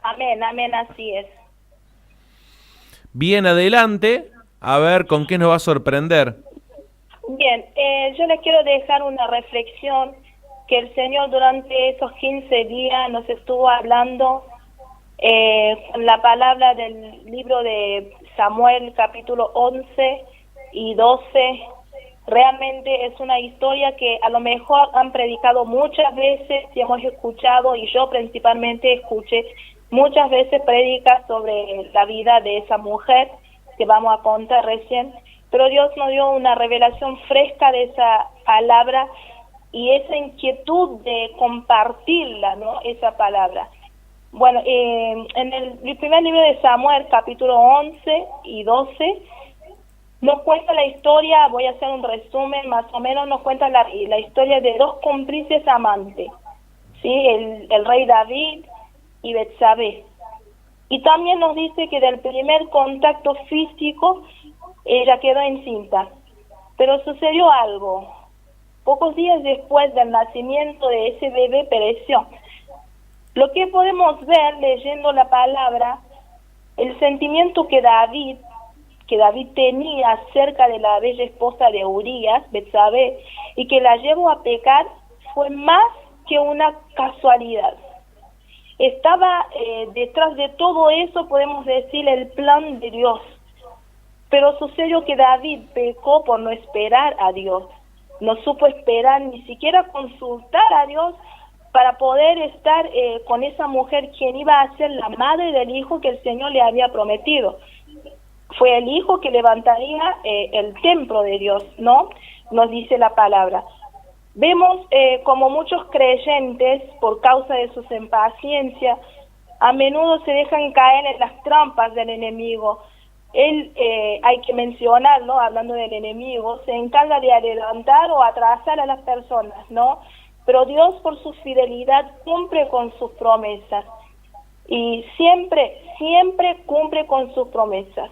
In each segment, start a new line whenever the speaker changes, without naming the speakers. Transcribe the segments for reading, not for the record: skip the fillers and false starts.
Amén, amén, así es.
Bien, adelante, a ver con qué nos va a sorprender.
Bien, yo les quiero dejar una reflexión que el Señor durante esos 15 días nos estuvo hablando con la palabra del libro de Samuel, capítulo 11 y 12. Realmente es una historia que a lo mejor han predicado muchas veces y hemos escuchado, y yo principalmente escuché muchas veces predicas sobre la vida de esa mujer que vamos a contar recién, pero Dios nos dio una revelación fresca de esa palabra y esa inquietud de compartirla, ¿no? Esa palabra. Bueno, en el primer libro de Samuel, capítulo 11 y 12, nos cuenta la historia, voy a hacer un resumen, más o menos nos cuenta la historia de dos cómplices amantes, ¿sí? El rey David y Betsabé. Y también nos dice que del primer contacto físico ella quedó encinta. Pero sucedió algo. Pocos días después del nacimiento de ese bebé pereció. Lo que podemos ver leyendo la palabra, el sentimiento que David tenía acerca de la bella esposa de Urías, Betsabé, y que la llevó a pecar, fue más que una casualidad. Estaba detrás de todo eso, podemos decir, el plan de Dios. Pero sucedió que David pecó por no esperar a Dios. No supo esperar, ni siquiera consultar a Dios para poder estar con esa mujer quien iba a ser la madre del hijo que el Señor le había prometido. Fue el hijo que levantaría el templo de Dios, ¿no? Nos dice la palabra. Vemos como muchos creyentes, por causa de sus impaciencias, a menudo se dejan caer en las trampas del enemigo. Él, hay que mencionarlo, hablando del enemigo, se encarga de adelantar o atrasar a las personas, ¿no? Pero Dios, por su fidelidad, cumple con sus promesas. Y siempre, siempre cumple con sus promesas.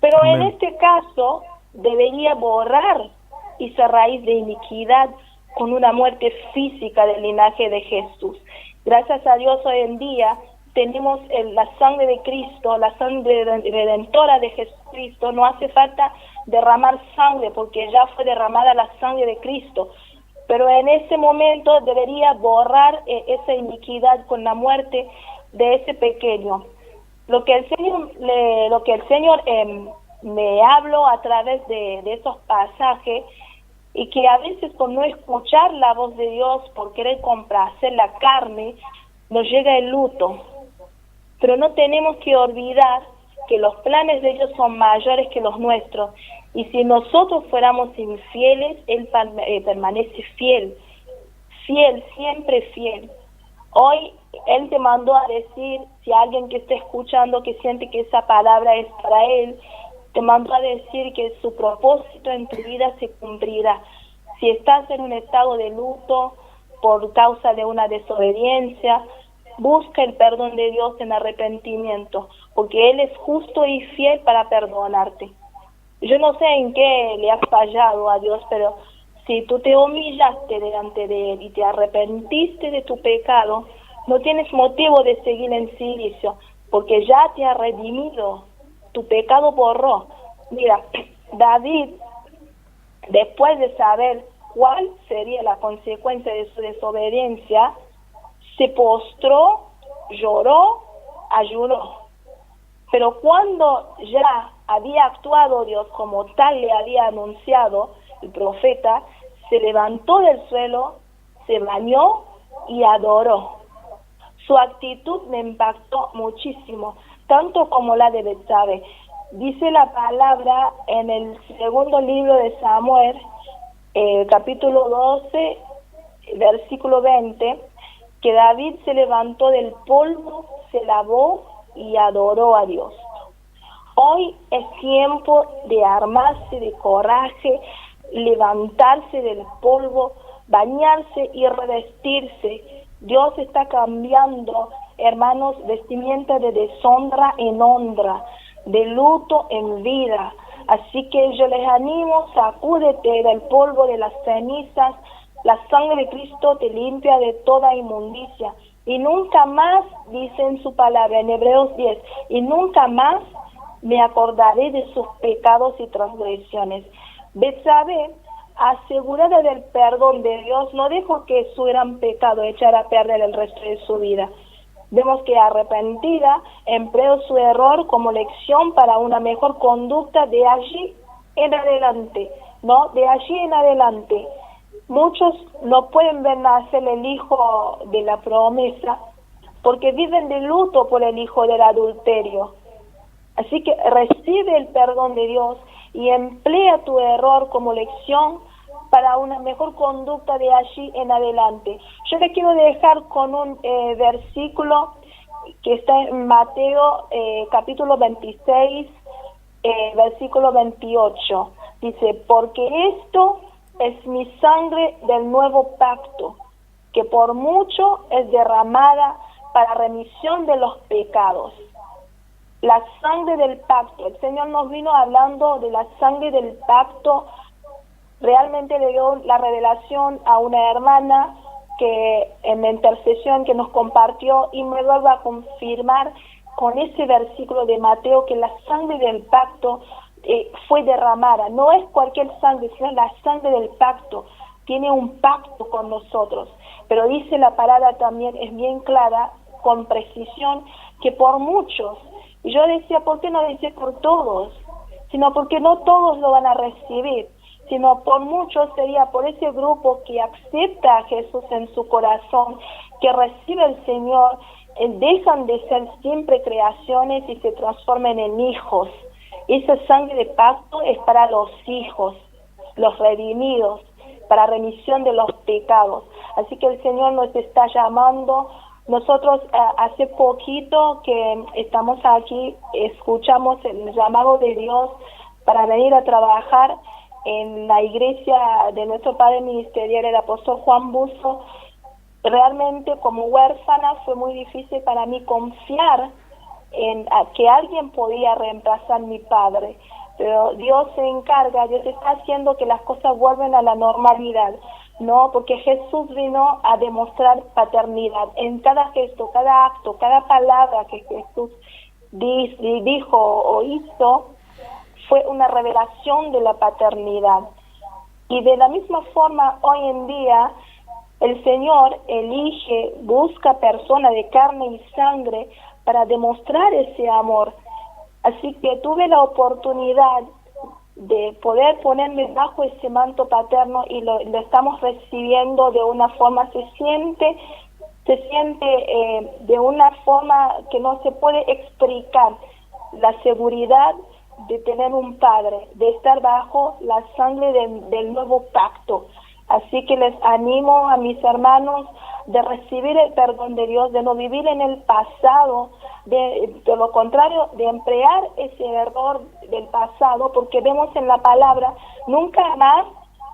Pero en
Amén.
este caso, debería borrar esa raíz de iniquidad con una muerte física del linaje de Jesús. Gracias a Dios hoy en día tenemos la sangre de Cristo, la sangre redentora de Jesucristo. No hace falta derramar sangre porque ya fue derramada la sangre de Cristo. Pero en ese momento debería borrar esa iniquidad con la muerte de ese pequeño. Lo que el Señor me habló a través de esos pasajes, y que a veces por no escuchar la voz de Dios, por querer complacer la carne, nos llega el luto. Pero no tenemos que olvidar que los planes de ellos son mayores que los nuestros, y si nosotros fuéramos infieles, Él permanece fiel, fiel, siempre fiel. Hoy Él te mandó a decir, si alguien que esté escuchando que siente que esa palabra es para Él, te mandó a decir que su propósito en tu vida se cumplirá. Si estás en un estado de luto por causa de una desobediencia, busca el perdón de Dios en arrepentimiento, porque Él es justo y fiel para perdonarte. Yo no sé en qué le has fallado a Dios, pero si tú te humillaste delante de Él y te arrepentiste de tu pecado, no tienes motivo de seguir en silicio, porque ya te ha redimido, tu pecado borró. Mira, David, después de saber cuál sería la consecuencia de su desobediencia, se postró, lloró, ayunó. Pero cuando ya había actuado Dios como tal le había anunciado el profeta, se levantó del suelo, se bañó y adoró. Su actitud me impactó muchísimo, tanto como la de Betsabé. Dice la palabra en el segundo libro de Samuel, capítulo 12, versículo 20, que David se levantó del polvo, se lavó y adoró a Dios. Hoy es tiempo de armarse de coraje, levantarse del polvo, bañarse y revestirse. Dios está cambiando, hermanos, vestimenta de deshonra en honra, de luto en vida. Así que yo les animo, sacúdete del polvo de las cenizas. La sangre de Cristo te limpia de toda inmundicia. y nunca más, dice en su palabra, en Hebreos 10, y nunca más me acordaré de sus pecados y transgresiones. Betsabé, asegurada del perdón de Dios, no dejó que su gran pecado echara a perder el resto de su vida. Vemos que arrepentida empleó su error como lección para una mejor conducta de allí en adelante, ¿no? De allí en adelante. Muchos no pueden ver nacer el hijo de la promesa porque viven de luto por el hijo del adulterio. Así que recibe el perdón de Dios y emplea tu error como lección para una mejor conducta de allí en adelante. Yo le quiero dejar con un versículo que está en Mateo capítulo 26, versículo 28. Dice, porque esto es mi sangre del nuevo pacto, que por mucho es derramada para remisión de los pecados. La sangre del pacto. El Señor nos vino hablando de la sangre del pacto. Realmente le dio la revelación a una hermana que en la intercesión que nos compartió y me vuelve a confirmar con ese versículo de Mateo que la sangre del pacto fue derramada. No es cualquier sangre, sino la sangre del pacto. Tiene un pacto con nosotros. Pero dice la palabra también, es bien clara, con precisión, que por muchos. Y yo decía, ¿por qué no dice por todos? Sino porque no todos lo van a recibir, sino por muchos sería por ese grupo que acepta a Jesús en su corazón, que recibe al Señor, dejan de ser siempre creaciones y se transforman en hijos. Esa sangre de pacto es para los hijos, los redimidos, para remisión de los pecados. Así que el Señor nos está llamando. Nosotros hace poquito que estamos aquí, escuchamos el llamado de Dios para venir a trabajar en la iglesia de nuestro padre ministerial, el apóstol Juan Buzo. Realmente como huérfana fue muy difícil para mí confiar en que alguien podía reemplazar a mi padre, pero Dios se encarga, Dios está haciendo que las cosas vuelvan a la normalidad. No, porque Jesús vino a demostrar paternidad en cada gesto, cada acto, cada palabra que Jesús dijo o hizo, fue una revelación de la paternidad. Y de la misma forma, hoy en día, el Señor elige, busca personas de carne y sangre para demostrar ese amor. Así que tuve la oportunidad de poder ponerme bajo ese manto paterno y lo estamos recibiendo de una forma, se siente de una forma que no se puede explicar, la seguridad de tener un padre, de estar bajo la sangre del nuevo pacto. Así que les animo a mis hermanos de recibir el perdón de Dios, de no vivir en el pasado, de lo contrario, de emplear ese error del pasado, porque vemos en la palabra, nunca más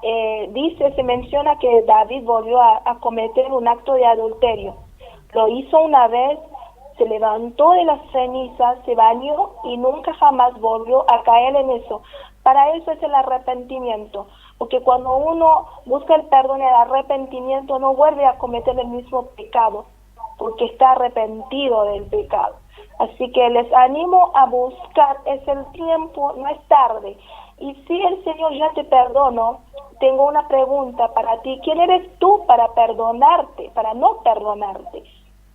se menciona que David volvió a cometer un acto de adulterio. Lo hizo una vez, se levantó de las cenizas, se bañó y nunca jamás volvió a caer en eso. Para eso es el arrepentimiento, porque cuando uno busca el perdón y el arrepentimiento no vuelve a cometer el mismo pecado, porque está arrepentido del pecado. Así que les animo a buscar, es el tiempo, no es tarde. Y si el Señor ya te perdonó, tengo una pregunta para ti. ¿Quién eres tú para perdonarte, para no perdonarte?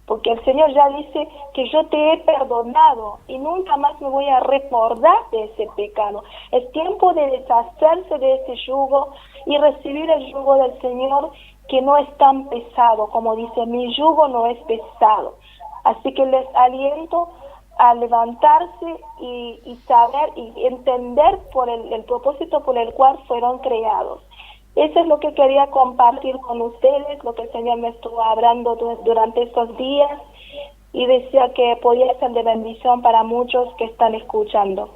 Porque el Señor ya dice que yo te he perdonado y nunca más me voy a recordar de ese pecado. Es tiempo de deshacerse de ese yugo y recibir el yugo del Señor, que no es tan pesado, como dice, mi yugo no es pesado. Así que les aliento a levantarse y saber y entender por el propósito por el cual fueron creados. Eso es lo que quería compartir con ustedes, lo que el Señor me estuvo hablando durante estos días, y decía que podía ser de bendición para muchos que están escuchando.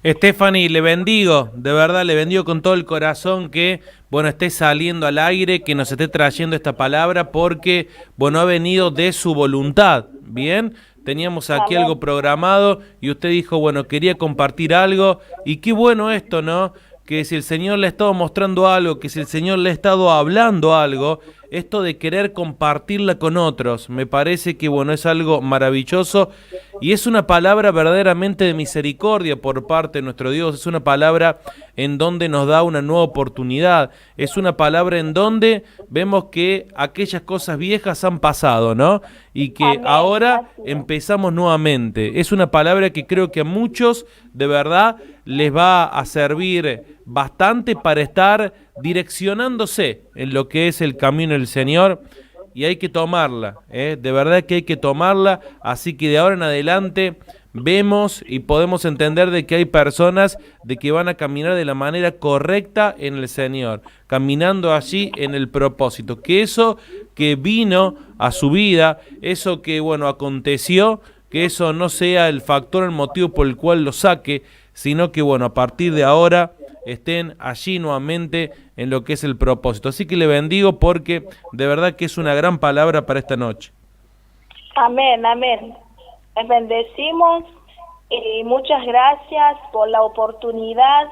Stephanie, le bendigo, de verdad le bendigo con todo el corazón que, esté saliendo al aire, que nos esté trayendo esta palabra, porque, ha venido de su voluntad, ¿bien? Teníamos aquí algo programado y usted dijo, quería compartir algo, y qué bueno esto, ¿no? Que si el Señor le ha estado mostrando algo, que si el Señor le ha estado hablando algo, esto de querer compartirla con otros. Me parece que, bueno, es algo maravilloso y es una palabra verdaderamente de misericordia por parte de nuestro Dios. Es una palabra en donde nos da una nueva oportunidad. Es una palabra en donde vemos que aquellas cosas viejas han pasado, ¿no? Y que
Amén,
ahora
así es.
empezamos nuevamente. Es una palabra que creo que a muchos de verdad les va a servir bastante para estar direccionándose en lo que es el camino del Señor, y hay que tomarla, de verdad que hay que tomarla. Así que de ahora en adelante vemos y podemos entender de que hay personas de que van a caminar de la manera correcta en el Señor, caminando allí en el propósito, que eso que vino a su vida, eso que, bueno, aconteció, que eso no sea el factor, el motivo por el cual lo saque, sino que, bueno, a partir de ahora estén allí nuevamente en lo que es el propósito. Así que le bendigo porque de verdad que es una gran palabra para esta noche.
Amén, amén. Les bendecimos y muchas gracias por la oportunidad.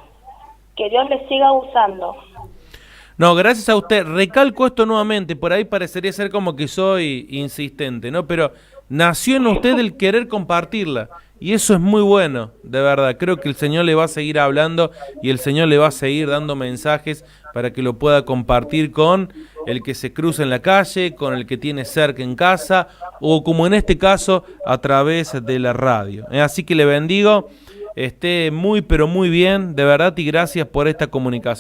Que Dios les siga usando.
No, gracias a usted. Recalco esto nuevamente, por ahí parecería ser como que soy insistente, ¿no? Pero nació en usted el querer compartirla. Y eso es muy bueno, de verdad. Creo que el Señor le va a seguir hablando y el Señor le va a seguir dando mensajes para que lo pueda compartir con el que se cruza en la calle, con el que tiene cerca en casa, o como en este caso, a través de la radio. Así que le bendigo, esté muy pero muy bien, de verdad, y gracias por esta comunicación.